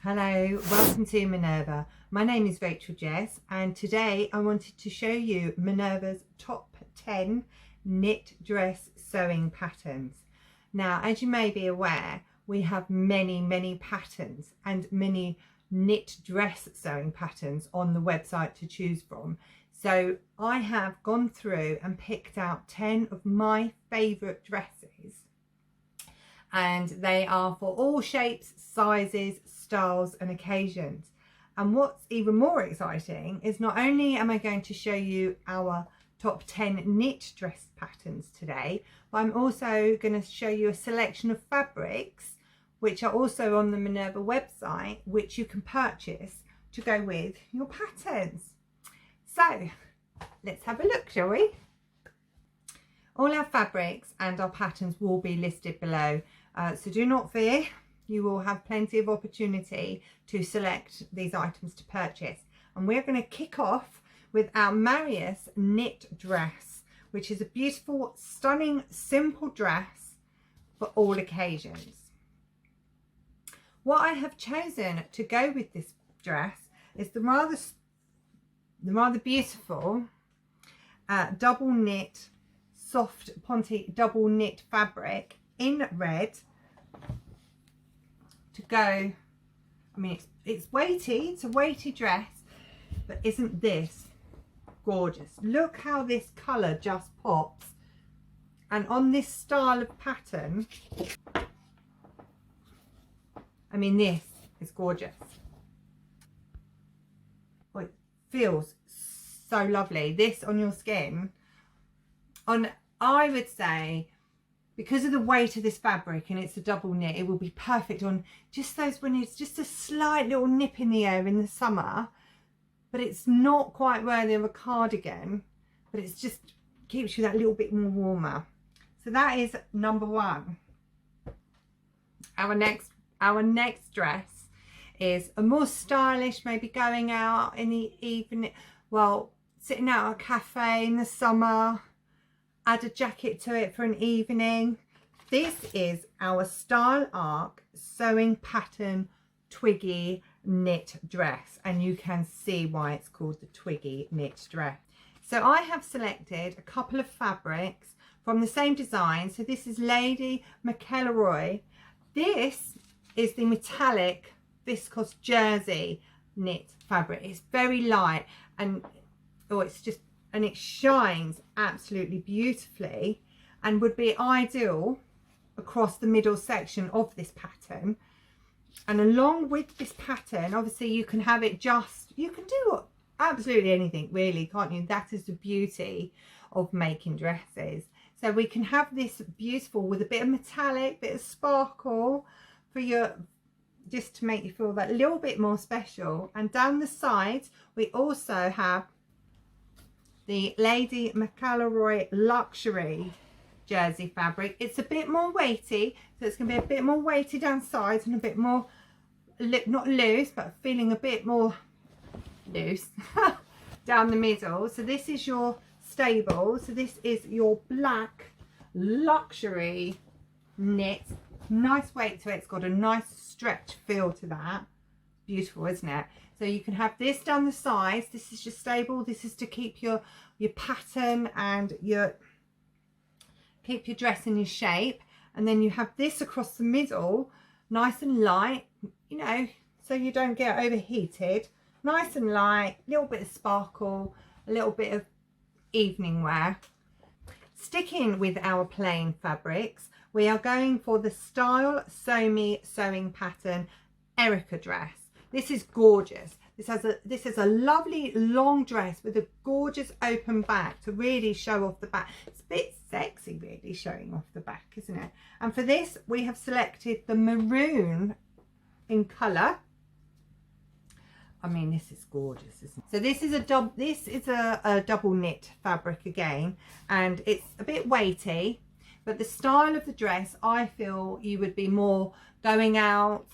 Hello, welcome to Minerva. My name is Rachel Jess, and today I wanted to show you Minerva's top 10 knit dress sewing patterns. Now, as you may be aware, we have many patterns and many knit dress sewing patterns on the website to choose from. So I have gone through and picked out 10 of my favourite dresses, and they are for all shapes, sizes, styles and occasions. And what's even more exciting is not only am I going to show you our top 10 knit dress patterns today, but I'm also going to show you a selection of fabrics which are also on the Minerva website, which you can purchase to go with your patterns. So let's have a look, shall we? All our fabrics and our patterns will be listed below, so do not fear. You will have plenty of opportunity to select these items to purchase. And we're going to kick off with our Marius knit dress, which is a beautiful, stunning, simple dress for all occasions. What I have chosen to go with this dress is the rather beautiful double knit, soft ponte double knit fabric in red. To go, I mean, it's weighty, it's a weighty dress, but isn't this gorgeous? Look how this colour just pops, and on this style of pattern, I mean, this is gorgeous. Oh, it feels so lovely. This on your skin, I would say, because of the weight of this fabric and it's a double knit, it will be perfect on just those when it's just a slight little nip in the air in the summer, but it's not quite worthy of a cardigan, but it's just keeps you that little bit more warmer. So that is number one. Our next dress is a more stylish, maybe going out in the evening, well, sitting out at a cafe in the summer, add a jacket to it for an evening. This is our Style Arc sewing pattern twiggy knit dress, and you can see why it's called the twiggy knit dress. So I have selected a couple of fabrics from the same design. So this is Lady McElroy. This is the metallic viscose jersey knit fabric. It's very light, and and it shines absolutely beautifully and would be ideal across the middle section of this pattern. And along with this pattern, obviously you can have it you can do absolutely anything really, can't you? That is the beauty of making dresses. So we can have this beautiful with a bit of metallic, bit of sparkle for just to make you feel that little bit more special. And down the sides we also have the Lady McElroy luxury jersey fabric. It's a bit more weighty, so it's going to be a bit more weighty down sides and a bit more, not loose, but feeling a bit more loose down the middle. So this is your stable. So this is your black luxury knit. Nice weight to it. It's got a nice stretch feel to that. Beautiful, isn't it? So you can have this down the sides. This is your stable. This is to keep your pattern and keep your dress in your shape. And then you have this across the middle, nice and light, you know, so you don't get overheated. Nice and light, a little bit of sparkle, a little bit of evening wear. Sticking with our plain fabrics, we are going for the Style Sew Me sewing pattern Erica dress. This is gorgeous. This is a lovely long dress with a gorgeous open back to really show off the back. It's a bit sexy really showing off the back, isn't it? And for this we have selected the maroon in colour. I mean, this is gorgeous, isn't it? So this is a double knit fabric again, and it's a bit weighty, but the style of the dress, I feel you would be more going out,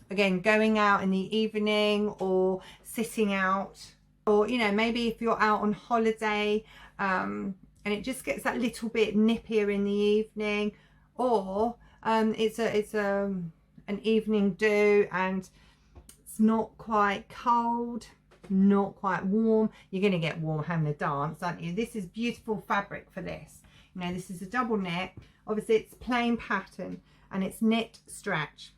again, going out in the evening or sitting out, or, you know, maybe if you're out on holiday and it just gets that little bit nippier in the evening, or it's a an evening do and it's not quite cold, not quite warm. You're going to get warm having a dance, aren't you? This is beautiful fabric for this. You know, this is a double knit. Obviously it's plain pattern and it's knit stretch.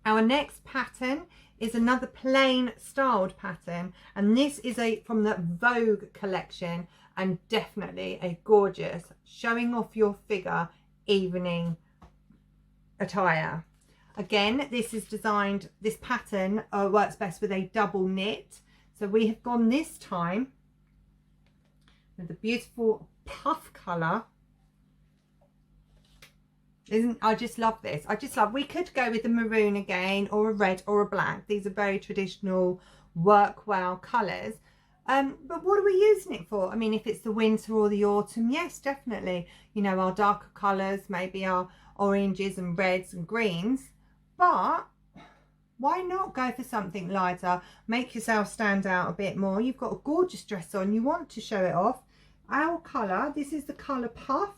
Our next pattern is another plain styled pattern, and this is from the Vogue collection, and definitely a gorgeous showing off your figure evening attire. Again, this is designed, this pattern works best with a double knit. So we have gone this time with the beautiful puff colour. I just love this. I just love, we could go with the maroon again, or a red or a black. These are very traditional work well colours. But what are we using it for? I mean, if it's the winter or the autumn, yes, definitely. You know, our darker colours, maybe our oranges and reds and greens. But why not go for something lighter? Make yourself stand out a bit more. You've got a gorgeous dress on. You want to show it off. Our colour, this is the colour puff.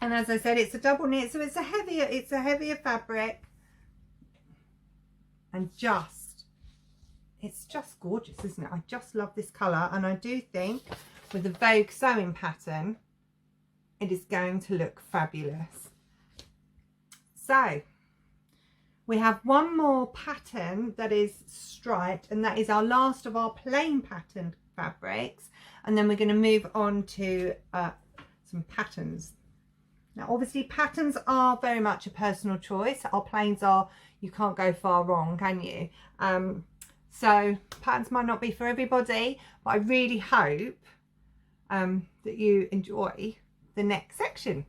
And as I said, it's a double knit, so it's a heavier fabric, and it's just gorgeous, isn't it? I just love this colour, and I do think with the Vogue sewing pattern, it is going to look fabulous. So we have one more pattern that is striped, and that is our last of our plain patterned fabrics, and then we're going to move on to some patterns. Now obviously patterns are very much a personal choice. Our plains are, you can't go far wrong, can you? So patterns might not be for everybody, but I really hope that you enjoy the next section.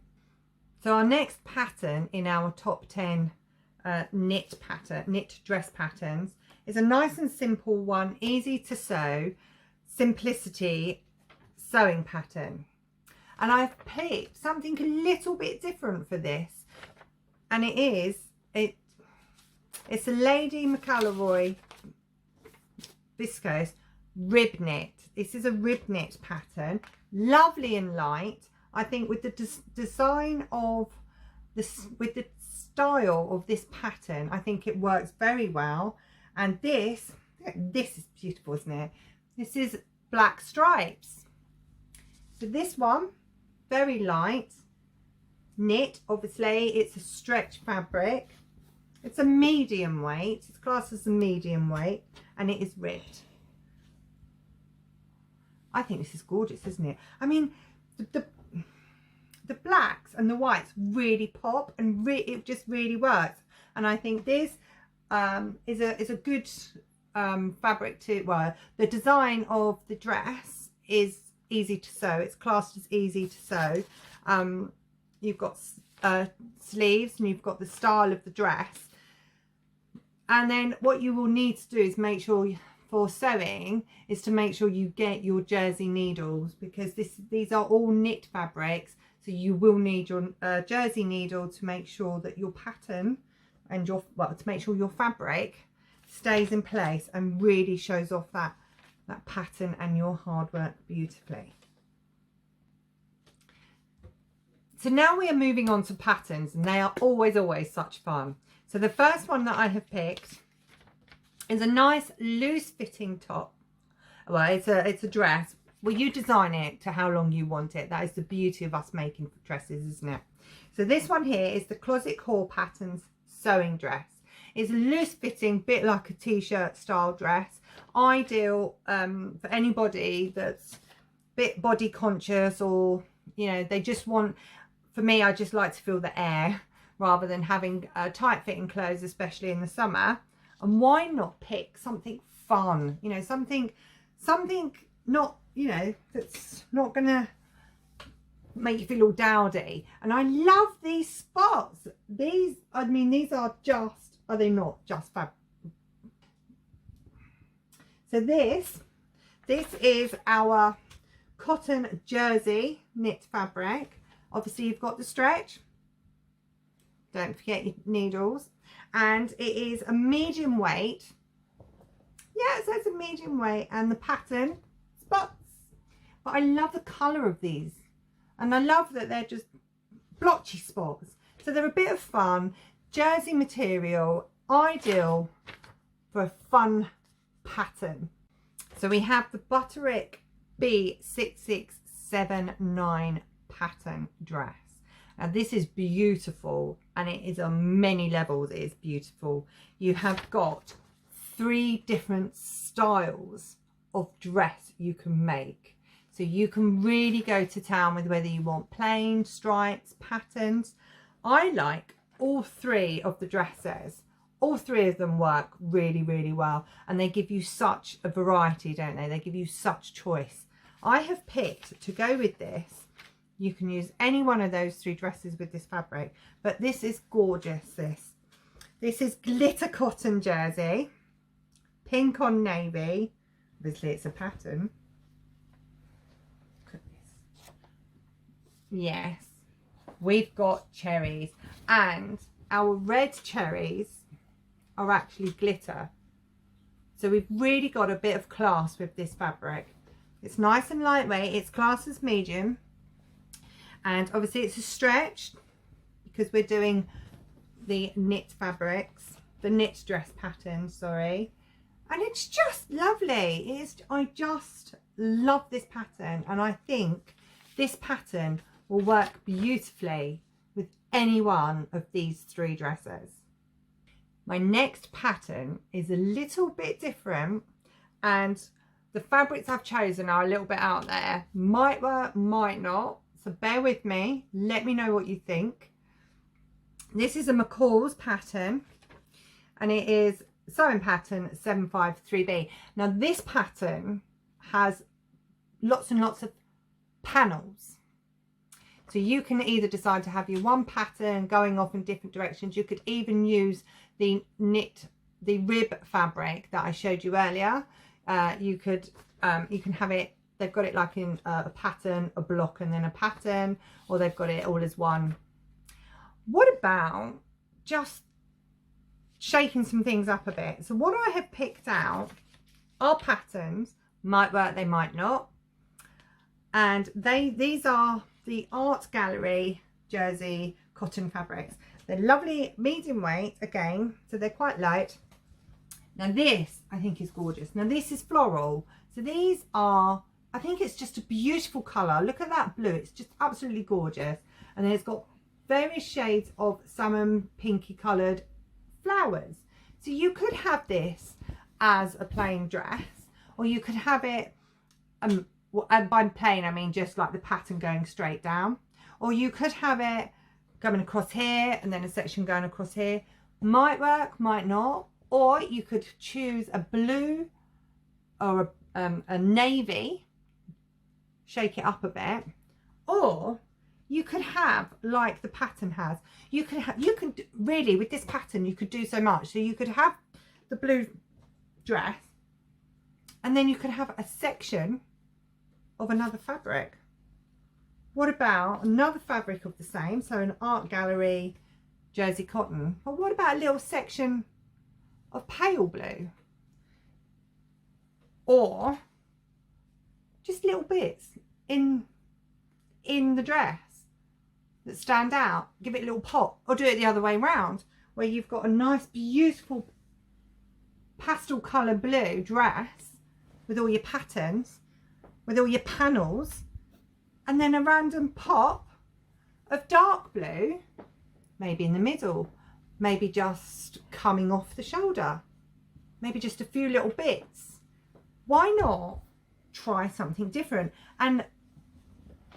So our next pattern in our top 10 knit dress patterns is a nice and simple one, easy to sew, simplicity sewing pattern. And I've picked something a little bit different for this, and it's a Lady McAlroy viscose rib knit. This is a rib knit pattern, lovely and light. I think with the design of this, with the style of this pattern, I think it works very well. And this is beautiful, isn't it? This is black stripes. So this one, very light knit, obviously it's a stretch fabric, it's a medium weight, it's classed as a medium weight, and it is ribbed. I think this is gorgeous, isn't it? I mean, the blacks and the whites really pop, and it just really works. And I think this is a good fabric to, well, the design of the dress is easy to sew. It's classed as easy to sew. You've got sleeves, and you've got the style of the dress, and then what you will need to do is make sure for sewing is to make sure you get your jersey needles, because these are all knit fabrics, so you will need your jersey needle to make sure that your pattern and to make sure your fabric stays in place and really shows off that pattern and your hard work beautifully. So now we are moving on to patterns, and they are always such fun. So the first one that I have picked is a nice loose fitting top. Well, it's a dress. Well, you design it to how long you want it. That is the beauty of us making dresses, isn't it? So this one here is the Closet Core Patterns sewing dress. It's a loose fitting, bit like a t-shirt style dress, ideal for anybody that's a bit body conscious, or you know, they just want, for me, I just like to feel the air rather than having tight fitting clothes, especially in the summer. And why not pick something fun, you know, something not, you know, that's not gonna make you feel all dowdy. And I love these spots. These, I mean, these are just, are they not just fab? So this is our cotton jersey knit fabric. Obviously you've got the stretch, don't forget your needles, and it is a medium weight. Yeah, it says a medium weight, and the pattern spots. But I love the colour of these, and I love that they're just blotchy spots. So they're a bit of fun. Jersey material, ideal for a fun pattern. So we have the Butterick B6679 pattern dress. Now this is beautiful, and it is on many levels. It is beautiful. You have got 3 different styles of dress you can make. So you can really go to town with whether you want plain, stripes, patterns. I like all 3 of the dresses. All 3 of them work really, really well, and they give you such a variety, don't they? They give you such choice. I have picked to go with this. You can use any one of those 3 dresses with this fabric, but this is gorgeous. This is glitter cotton jersey, pink on navy. Obviously it's a pattern. Look at this. Yes, we've got cherries, and our red cherries are actually glitter. So we've really got a bit of class with this fabric. It's nice and lightweight. It's classed as medium, and obviously it's a stretch because we're doing the knit fabrics, the knit dress pattern, sorry. And it's just lovely. I just love this pattern, and I think this pattern will work beautifully with any one of these 3 dresses. My next pattern is a little bit different, and the fabrics I've chosen are a little bit out there. Might work, might not. So bear with me. Let me know what you think. This is a McCall's pattern, and it is sewing pattern 753B. Now this pattern has lots and lots of panels. So you can either decide to have your one pattern going off in different directions. You could even use the rib fabric that I showed you earlier. You can have it, they've got it like in a pattern, a block, and then a pattern, or they've got it all as one. What about just shaking some things up a bit? So what I have picked out are patterns. Might work, they might not. And these are the Art Gallery jersey cotton fabrics. They're lovely medium weight again, so they're quite light. Now this I think is gorgeous. Now this is floral, so these are, I think it's just a beautiful colour. Look at that blue, it's just absolutely gorgeous. And then it's got various shades of salmon pinky coloured flowers. So you could have this as a plain dress, or you could have it and by plain I mean just like the pattern going straight down, or you could have it going across here and then a section going across here. Might work, might not. Or you could choose a blue or a navy, shake it up a bit, or you could have like the pattern has. You could really, with this pattern you could do so much. So you could have the blue dress, and then you could have a section of another fabric. What about another fabric of the same, so an Art Gallery jersey cotton, or what about a little section of pale blue, or just little bits in the dress that stand out, give it a little pop, or do it the other way around where you've got a nice beautiful pastel colour blue dress with all your patterns, with all your panels, and then a random pop of dark blue, maybe in the middle, maybe just coming off the shoulder, maybe just a few little bits. Why not try something different? And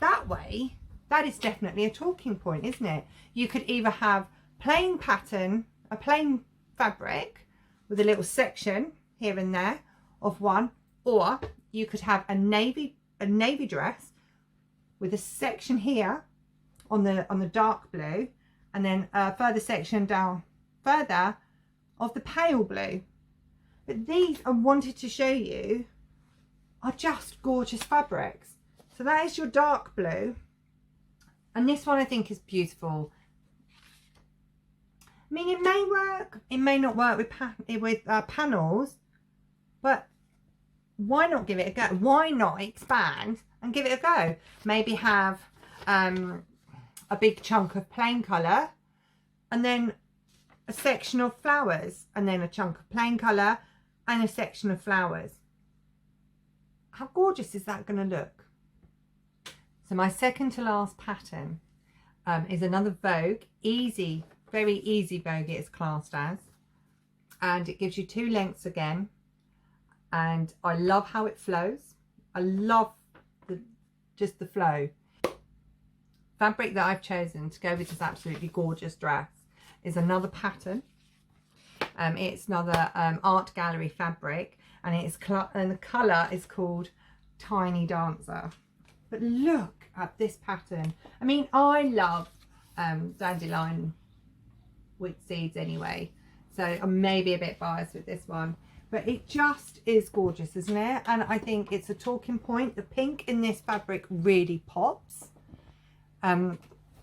that way, that is definitely a talking point, isn't it? You could either have plain pattern, a plain fabric with a little section here and there of one, or you could have a navy dress with a section here on the dark blue, and then a further section down further of the pale blue. But these I wanted to show you are just gorgeous fabrics. So that is your dark blue, and this one I think is beautiful. I mean, it may work, it may not work with panels, but why not give it a go? Why not expand and give it a go? Maybe have a big chunk of plain colour, and then a section of flowers, and then a chunk of plain colour and a section of flowers. How gorgeous is that going to look? So my second to last pattern is another Vogue, easy, very easy Vogue it is classed as, and it gives you 2 lengths again, and I love how it flows. I love just the flow. Fabric that I've chosen to go with this absolutely gorgeous dress is another pattern. It's another art gallery fabric, and the colour is called Tiny Dancer. But look at this pattern. I mean, I love dandelion with seeds anyway, so I'm maybe a bit biased with this one, but it just is gorgeous, isn't it? And I think it's a talking point. The pink in this fabric really pops.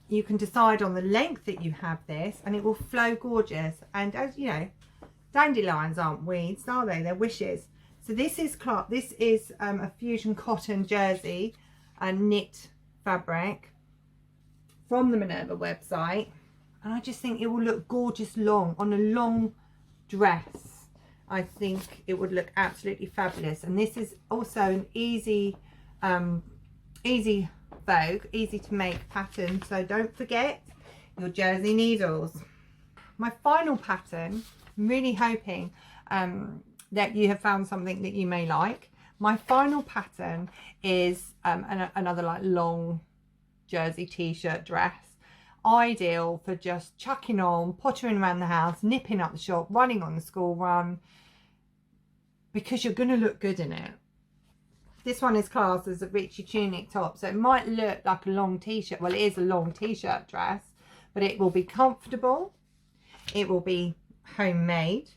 You can decide on the length that you have this, and it will flow gorgeous. And as you know, dandelions aren't weeds, are they? They're wishes. So this is a fusion cotton jersey and knit fabric from the Minerva website, and I just think it will look gorgeous long on a long dress. I think it would look absolutely fabulous. And this is also an easy Vogue, easy to make pattern, so don't forget your jersey needles. My final pattern, I'm really hoping that you have found something that you may like. My final pattern is another like long jersey t-shirt dress, ideal for just chucking on, pottering around the house, nipping up the shop, running on the school run, because you're going to look good in it. This one is classed as a Richie tunic top, so it might look like a long t-shirt. Well, it is a long t-shirt dress, but it will be comfortable. It will be homemade.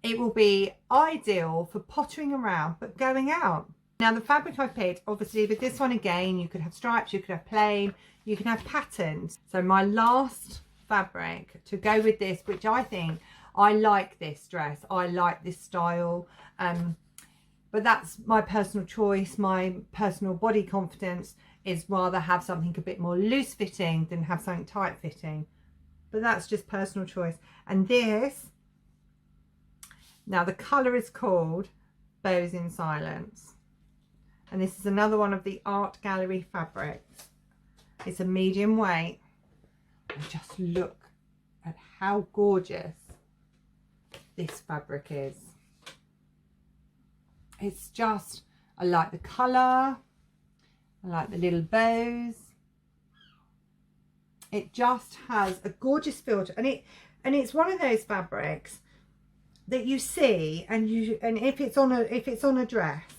It will be ideal for pottering around, but going out. Now, the fabric I picked, obviously, with this one again, you could have stripes, you could have plain, you can have patterns. So my last fabric to go with this, which I think, I like this dress, I like this style, but that's my personal choice. My personal body confidence is rather have something a bit more loose fitting than have something tight fitting. But that's just personal choice. And this, now the colour is called Bows in Silence. And this is another one of the art gallery fabrics. It's a medium weight. And just look at how gorgeous this fabric is. It's just, I like the colour, I like the little bows. It just has a gorgeous feel to, and it's one of those fabrics that you see, and if it's on a dress,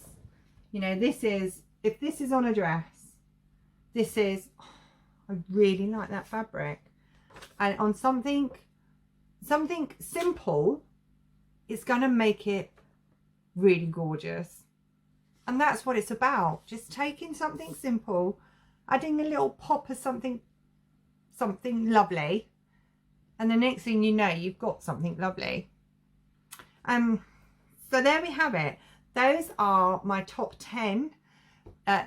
you know, if this is on a dress, this is, oh, I really like that fabric. And on something simple, it's going to make it really gorgeous. And that's what it's about, just taking something simple, adding a little pop of something lovely, and the next thing you know, you've got something lovely. So there we have it. Those are my top 10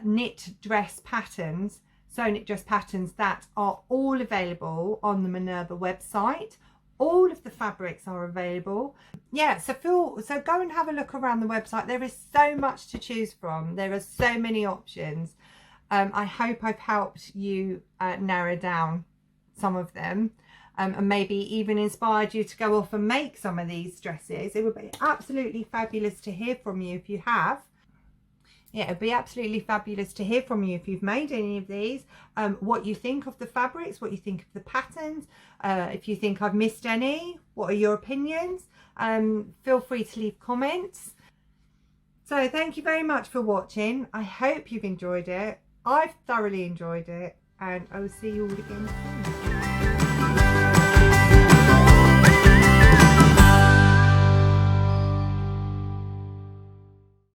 knit dress patterns, sew knit dress patterns that are all available on the Minerva website. All of the fabrics are available. Yeah, so go and have a look around the website. There is so much to choose from. There are so many options. I hope I've helped you narrow down some of them, and maybe even inspired you to go off and make some of these dresses. It would be absolutely fabulous to hear from you if you have. Yeah, it'd be absolutely fabulous to hear from you if you've made any of these, what you think of the fabrics, what you think of the patterns, if you think I've missed any, what are your opinions? Feel free to leave comments. So thank you very much for watching. I hope you've enjoyed it. I've thoroughly enjoyed it, and I will see you all again soon.